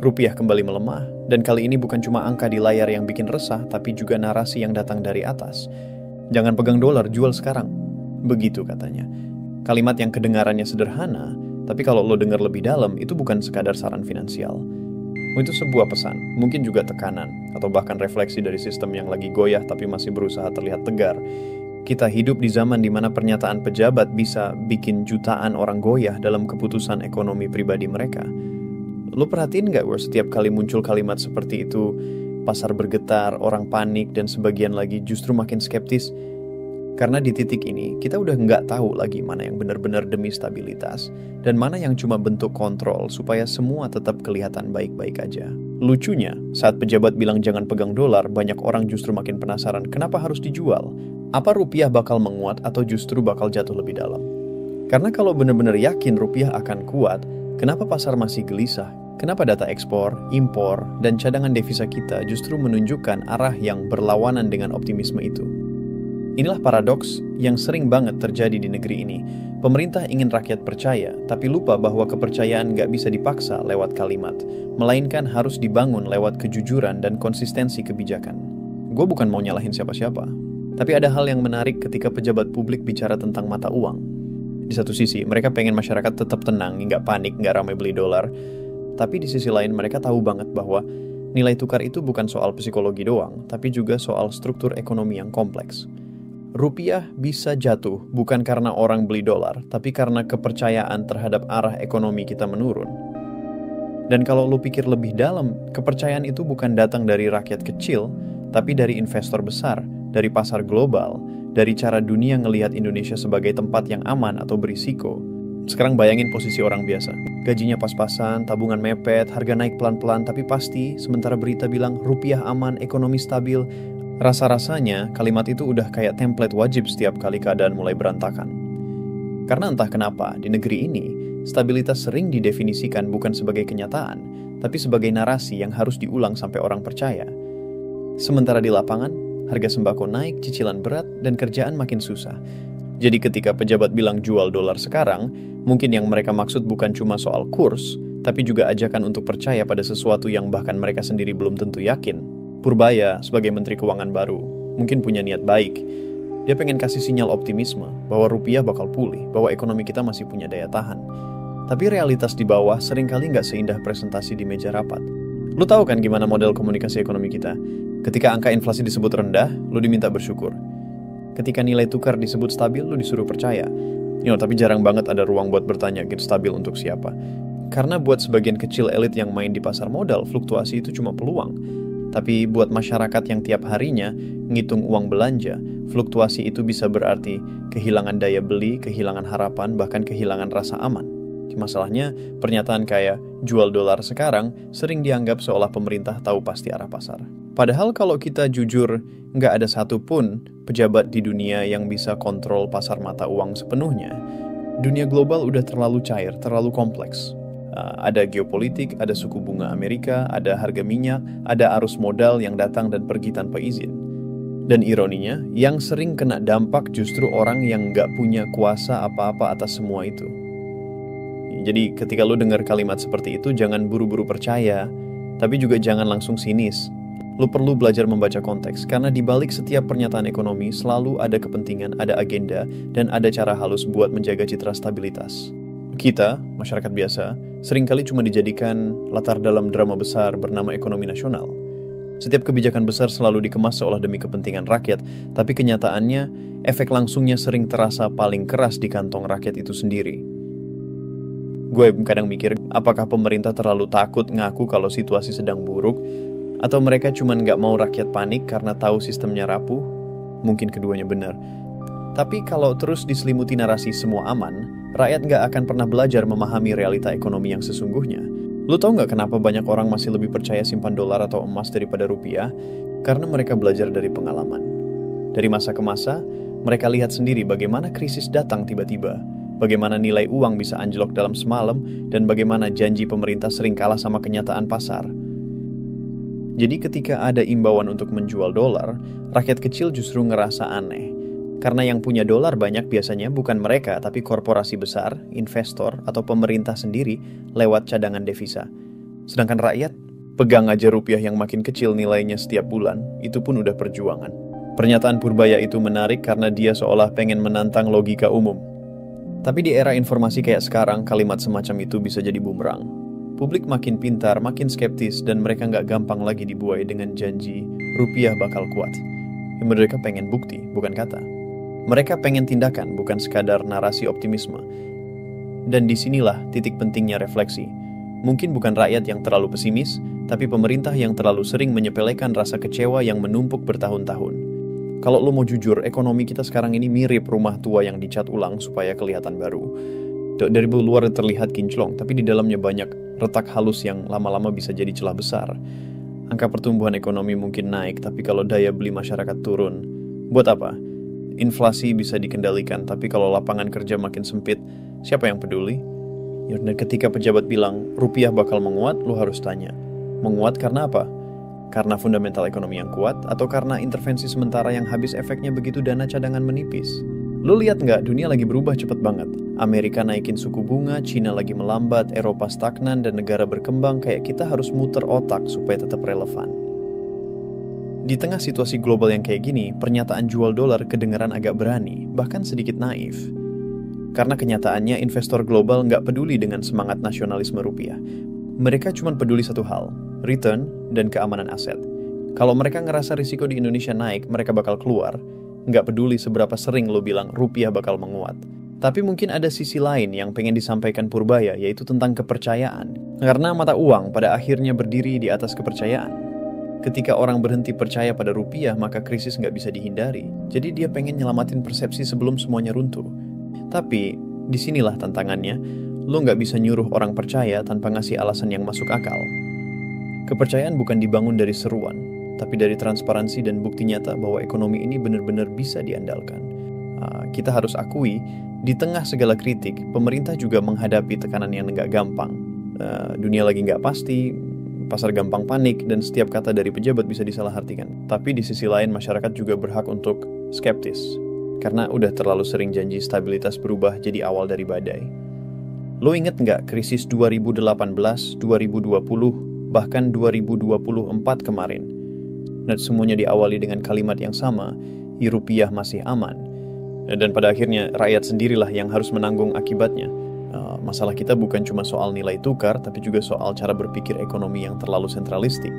Rupiah kembali melemah, dan kali ini bukan cuma angka di layar yang bikin resah, tapi juga narasi yang datang dari atas. Jangan pegang dolar, jual sekarang. Begitu katanya. Kalimat yang kedengarannya sederhana, tapi kalau lo dengar lebih dalam, itu bukan sekadar saran finansial. Itu sebuah pesan, mungkin juga tekanan, atau bahkan refleksi dari sistem yang lagi goyah tapi masih berusaha terlihat tegar. Kita hidup di zaman di mana pernyataan pejabat bisa bikin jutaan orang goyah dalam keputusan ekonomi pribadi mereka. Lo perhatiin nggak setiap kali muncul kalimat seperti itu, pasar bergetar, orang panik, dan sebagian lagi justru makin skeptis? Karena di titik ini, kita udah nggak tahu lagi mana yang benar-benar demi stabilitas, dan mana yang cuma bentuk kontrol supaya semua tetap kelihatan baik-baik aja. Lucunya, saat pejabat bilang jangan pegang dolar, banyak orang justru makin penasaran kenapa harus dijual. Apa rupiah bakal menguat atau justru bakal jatuh lebih dalam? Karena kalau benar-benar yakin rupiah akan kuat, kenapa pasar masih gelisah? Kenapa data ekspor, impor, dan cadangan devisa kita justru menunjukkan arah yang berlawanan dengan optimisme itu? Inilah paradoks yang sering banget terjadi di negeri ini. Pemerintah ingin rakyat percaya, tapi lupa bahwa kepercayaan nggak bisa dipaksa lewat kalimat, melainkan harus dibangun lewat kejujuran dan konsistensi kebijakan. Gue bukan mau nyalahin siapa-siapa, tapi ada hal yang menarik ketika pejabat publik bicara tentang mata uang. Di satu sisi, mereka pengen masyarakat tetap tenang, nggak panik, nggak ramai beli dolar. Tapi di sisi lain mereka tahu banget bahwa nilai tukar itu bukan soal psikologi doang, tapi juga soal struktur ekonomi yang kompleks. Rupiah bisa jatuh bukan karena orang beli dolar, tapi karena kepercayaan terhadap arah ekonomi kita menurun. Dan kalau lu pikir lebih dalam, kepercayaan itu bukan datang dari rakyat kecil, tapi dari investor besar, dari pasar global, dari cara dunia ngelihat Indonesia sebagai tempat yang aman atau berisiko. Sekarang bayangin posisi orang biasa. Gajinya pas-pasan, tabungan mepet, harga naik pelan-pelan, tapi pasti sementara berita bilang rupiah aman, ekonomi stabil. Rasa-rasanya kalimat itu udah kayak template wajib setiap kali keadaan mulai berantakan. Karena entah kenapa, di negeri ini, stabilitas sering didefinisikan bukan sebagai kenyataan, tapi sebagai narasi yang harus diulang sampai orang percaya. Sementara di lapangan, harga sembako naik, cicilan berat, dan kerjaan makin susah. Jadi ketika pejabat bilang jual dolar sekarang, mungkin yang mereka maksud bukan cuma soal kurs, tapi juga ajakan untuk percaya pada sesuatu yang bahkan mereka sendiri belum tentu yakin. Purbaya, sebagai Menteri Keuangan baru, mungkin punya niat baik. Dia pengen kasih sinyal optimisme, bahwa rupiah bakal pulih, bahwa ekonomi kita masih punya daya tahan. Tapi realitas di bawah seringkali nggak seindah presentasi di meja rapat. Lu tahu kan gimana model komunikasi ekonomi kita? Ketika angka inflasi disebut rendah, lu diminta bersyukur. Ketika nilai tukar disebut stabil, lu disuruh percaya. Tapi jarang banget ada ruang buat bertanya gitu stabil untuk siapa. Karena buat sebagian kecil elit yang main di pasar modal, fluktuasi itu cuma peluang. Tapi buat masyarakat yang tiap harinya ngitung uang belanja, fluktuasi itu bisa berarti kehilangan daya beli, kehilangan harapan, bahkan kehilangan rasa aman. Masalahnya, pernyataan kayak jual dolar sekarang sering dianggap seolah pemerintah tahu pasti arah pasar. Padahal kalau kita jujur, nggak ada satupun pejabat di dunia yang bisa kontrol pasar mata uang sepenuhnya. Dunia global udah terlalu cair, terlalu kompleks. Ada geopolitik, ada suku bunga Amerika, ada harga minyak, ada arus modal yang datang dan pergi tanpa izin. Dan ironinya, yang sering kena dampak justru orang yang nggak punya kuasa apa-apa atas semua itu. Jadi ketika lo dengar kalimat seperti itu, jangan buru-buru percaya, tapi juga jangan langsung sinis. Lo perlu belajar membaca konteks, karena di balik setiap pernyataan ekonomi selalu ada kepentingan, ada agenda, dan ada cara halus buat menjaga citra stabilitas. Kita, masyarakat biasa, seringkali cuma dijadikan latar dalam drama besar bernama ekonomi nasional. Setiap kebijakan besar selalu dikemas seolah demi kepentingan rakyat, tapi kenyataannya, efek langsungnya sering terasa paling keras di kantong rakyat itu sendiri. Gue kadang mikir, apakah pemerintah terlalu takut ngaku kalau situasi sedang buruk, atau mereka cuma nggak mau rakyat panik karena tahu sistemnya rapuh? Mungkin keduanya benar. Tapi kalau terus diselimuti narasi semua aman, rakyat nggak akan pernah belajar memahami realita ekonomi yang sesungguhnya. Lu tahu nggak kenapa banyak orang masih lebih percaya simpan dolar atau emas daripada rupiah? Karena mereka belajar dari pengalaman. Dari masa ke masa, mereka lihat sendiri bagaimana krisis datang tiba-tiba, bagaimana nilai uang bisa anjlok dalam semalam, dan bagaimana janji pemerintah sering kalah sama kenyataan pasar. Jadi ketika ada imbauan untuk menjual dolar, rakyat kecil justru ngerasa aneh. Karena yang punya dolar banyak biasanya bukan mereka, tapi korporasi besar, investor, atau pemerintah sendiri lewat cadangan devisa. Sedangkan rakyat, pegang aja rupiah yang makin kecil nilainya setiap bulan, itu pun udah perjuangan. Pernyataan Purbaya itu menarik karena dia seolah pengen menantang logika umum. Tapi di era informasi kayak sekarang, kalimat semacam itu bisa jadi bumerang. Publik makin pintar, makin skeptis, dan mereka nggak gampang lagi dibuai dengan janji rupiah bakal kuat. Mereka pengen bukti, bukan kata. Mereka pengen tindakan, bukan sekadar narasi optimisme. Dan disinilah titik pentingnya refleksi. Mungkin bukan rakyat yang terlalu pesimis, tapi pemerintah yang terlalu sering menyepelekan rasa kecewa yang menumpuk bertahun-tahun. Kalau lo mau jujur, ekonomi kita sekarang ini mirip rumah tua yang dicat ulang supaya kelihatan baru. Dari luar terlihat kinclong, tapi di dalamnya banyak retak halus yang lama-lama bisa jadi celah besar. Angka pertumbuhan ekonomi mungkin naik, tapi kalau daya beli masyarakat turun, buat apa? Inflasi bisa dikendalikan, tapi kalau lapangan kerja makin sempit, siapa yang peduli? Dan ketika pejabat bilang, rupiah bakal menguat, lo harus tanya, menguat karena apa? Karena fundamental ekonomi yang kuat, atau karena intervensi sementara yang habis efeknya begitu dana cadangan menipis? Lo lihat nggak, dunia lagi berubah cepet banget. Amerika naikin suku bunga, Cina lagi melambat, Eropa stagnan, dan negara berkembang kayak kita harus muter otak supaya tetap relevan. Di tengah situasi global yang kayak gini, pernyataan jual dolar kedengaran agak berani, bahkan sedikit naif. Karena kenyataannya investor global nggak peduli dengan semangat nasionalisme rupiah. Mereka cuma peduli satu hal, return dan keamanan aset. Kalau mereka ngerasa risiko di Indonesia naik, mereka bakal keluar. Nggak peduli seberapa sering lo bilang rupiah bakal menguat. Tapi mungkin ada sisi lain yang pengen disampaikan Purbaya, yaitu tentang kepercayaan. Karena mata uang pada akhirnya berdiri di atas kepercayaan. Ketika orang berhenti percaya pada rupiah, maka krisis nggak bisa dihindari. Jadi dia pengen nyelamatin persepsi sebelum semuanya runtuh. Tapi, disinilah tantangannya, lo nggak bisa nyuruh orang percaya tanpa ngasih alasan yang masuk akal. Kepercayaan bukan dibangun dari seruan, tapi dari transparansi dan bukti nyata bahwa ekonomi ini benar-benar bisa diandalkan. Kita harus akui, di tengah segala kritik, pemerintah juga menghadapi tekanan yang nggak gampang. Dunia lagi nggak pasti, pasar gampang panik, dan setiap kata dari pejabat bisa disalahartikan. Tapi di sisi lain, masyarakat juga berhak untuk skeptis. Karena udah terlalu sering janji stabilitas berubah jadi awal dari badai. Lo inget nggak krisis 2018, 2020, bahkan 2024 kemarin? Dan semuanya diawali dengan kalimat yang sama, rupiah masih aman. Dan pada akhirnya rakyat sendirilah yang harus menanggung akibatnya. Masalah kita bukan cuma soal nilai tukar, tapi juga soal cara berpikir ekonomi yang terlalu sentralistik.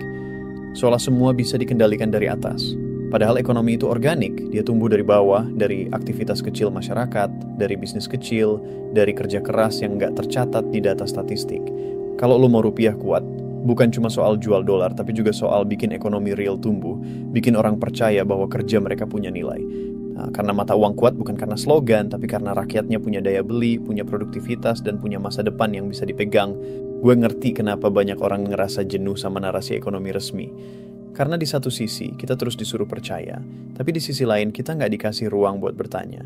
Seolah semua bisa dikendalikan dari atas. Padahal ekonomi itu organik, dia tumbuh dari bawah, dari aktivitas kecil masyarakat, dari bisnis kecil, dari kerja keras yang nggak tercatat di data statistik. Kalau lo mau rupiah kuat, bukan cuma soal jual dolar, tapi juga soal bikin ekonomi real tumbuh, bikin orang percaya bahwa kerja mereka punya nilai. Karena mata uang kuat bukan karena slogan, tapi karena rakyatnya punya daya beli, punya produktivitas, dan punya masa depan yang bisa dipegang. Gue ngerti kenapa banyak orang ngerasa jenuh sama narasi ekonomi resmi. Karena di satu sisi, kita terus disuruh percaya, tapi di sisi lain kita nggak dikasih ruang buat bertanya.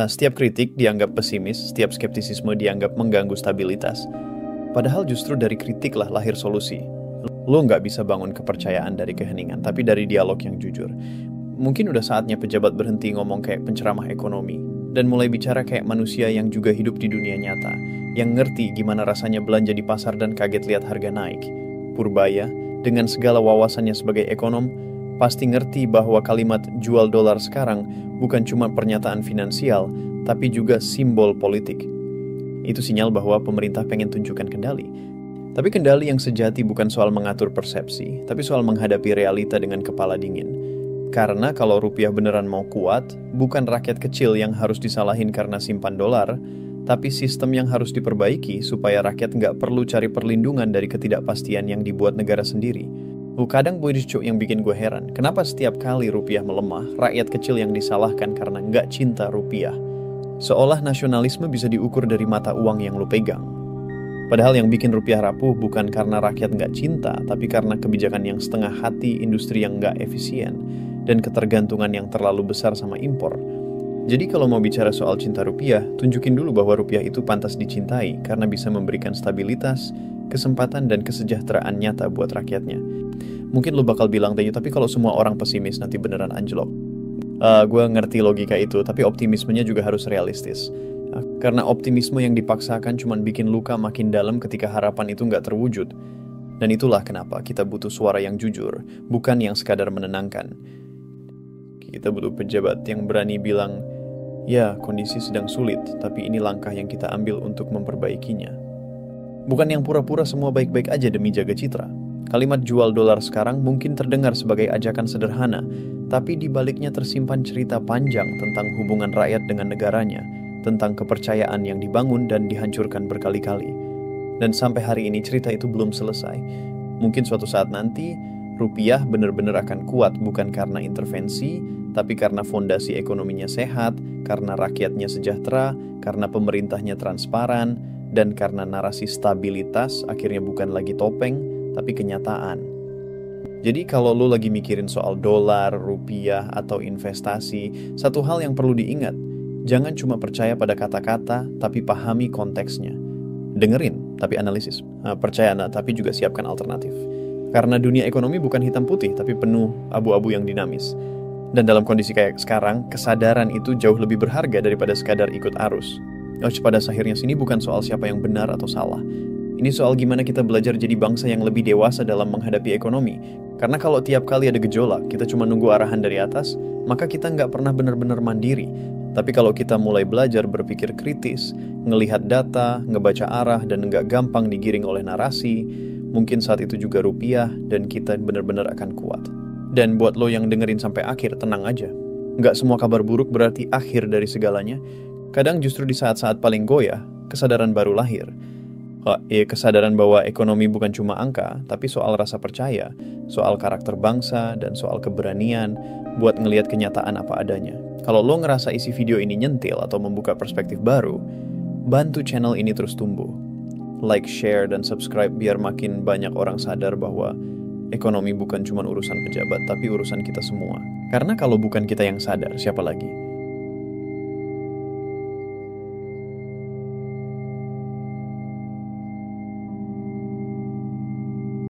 Setiap kritik dianggap pesimis, setiap skeptisisme dianggap mengganggu stabilitas. Padahal justru dari kritiklah lahir solusi. Lo nggak bisa bangun kepercayaan dari keheningan, tapi dari dialog yang jujur. Mungkin udah saatnya pejabat berhenti ngomong kayak penceramah ekonomi, dan mulai bicara kayak manusia yang juga hidup di dunia nyata, yang ngerti gimana rasanya belanja di pasar dan kaget lihat harga naik. Purbaya, dengan segala wawasannya sebagai ekonom, pasti ngerti bahwa kalimat jual dolar sekarang bukan cuma pernyataan finansial, tapi juga simbol politik. Itu sinyal bahwa pemerintah pengen tunjukkan kendali. Tapi kendali yang sejati bukan soal mengatur persepsi, tapi soal menghadapi realita dengan kepala dingin. Karena kalau rupiah beneran mau kuat, bukan rakyat kecil yang harus disalahin karena simpan dolar, tapi sistem yang harus diperbaiki supaya rakyat nggak perlu cari perlindungan dari ketidakpastian yang dibuat negara sendiri. Kadang Boydisco yang bikin gue heran, kenapa setiap kali rupiah melemah, rakyat kecil yang disalahkan karena nggak cinta rupiah. Seolah nasionalisme bisa diukur dari mata uang yang lo pegang. Padahal yang bikin rupiah rapuh bukan karena rakyat nggak cinta, tapi karena kebijakan yang setengah hati, industri yang nggak efisien, dan ketergantungan yang terlalu besar sama impor. Jadi kalau mau bicara soal cinta rupiah, tunjukin dulu bahwa rupiah itu pantas dicintai karena bisa memberikan stabilitas, kesempatan, dan kesejahteraan nyata buat rakyatnya. Mungkin lo bakal bilang, tapi kalau semua orang pesimis nanti beneran anjlok. Gue ngerti logika itu, tapi optimismenya juga harus realistis. Karena optimisme yang dipaksakan cuma bikin luka makin dalam ketika harapan itu nggak terwujud. Dan itulah kenapa kita butuh suara yang jujur, bukan yang sekadar menenangkan. Kita butuh pejabat yang berani bilang, ya, kondisi sedang sulit, tapi ini langkah yang kita ambil untuk memperbaikinya. Bukan yang pura-pura semua baik-baik aja demi jaga citra. Kalimat jual dolar sekarang mungkin terdengar sebagai ajakan sederhana, tapi di baliknya tersimpan cerita panjang tentang hubungan rakyat dengan negaranya, tentang kepercayaan yang dibangun dan dihancurkan berkali-kali. Dan sampai hari ini cerita itu belum selesai. Mungkin suatu saat nanti, rupiah benar-benar akan kuat bukan karena intervensi, tapi karena fondasi ekonominya sehat, karena rakyatnya sejahtera, karena pemerintahnya transparan, dan karena narasi stabilitas akhirnya bukan lagi topeng, tapi kenyataan. Jadi kalau lo lagi mikirin soal dolar, rupiah, atau investasi, satu hal yang perlu diingat, jangan cuma percaya pada kata-kata, tapi pahami konteksnya. Dengerin, tapi analisis. Percaya, tapi juga siapkan alternatif. Karena dunia ekonomi bukan hitam putih, tapi penuh abu-abu yang dinamis. Dan dalam kondisi kayak sekarang, kesadaran itu jauh lebih berharga daripada sekadar ikut arus. Pada akhirnya sini bukan soal siapa yang benar atau salah. Ini soal gimana kita belajar jadi bangsa yang lebih dewasa dalam menghadapi ekonomi. Karena kalau tiap kali ada gejolak, kita cuma nunggu arahan dari atas, maka kita nggak pernah benar-benar mandiri. Tapi kalau kita mulai belajar berpikir kritis, ngelihat data, ngebaca arah, dan nggak gampang digiring oleh narasi, mungkin saat itu juga rupiah dan kita benar-benar akan kuat. Dan buat lo yang dengerin sampai akhir, tenang aja. Nggak semua kabar buruk berarti akhir dari segalanya. Kadang justru di saat-saat paling goyah, kesadaran baru lahir. Kesadaran bahwa ekonomi bukan cuma angka, tapi soal rasa percaya, soal karakter bangsa, dan soal keberanian buat ngelihat kenyataan apa adanya. Kalau lo ngerasa isi video ini nyentil atau membuka perspektif baru, bantu channel ini terus tumbuh. Like, share, dan subscribe biar makin banyak orang sadar bahwa ekonomi bukan cuma urusan pejabat, tapi urusan kita semua. Karena kalau bukan kita yang sadar, siapa lagi?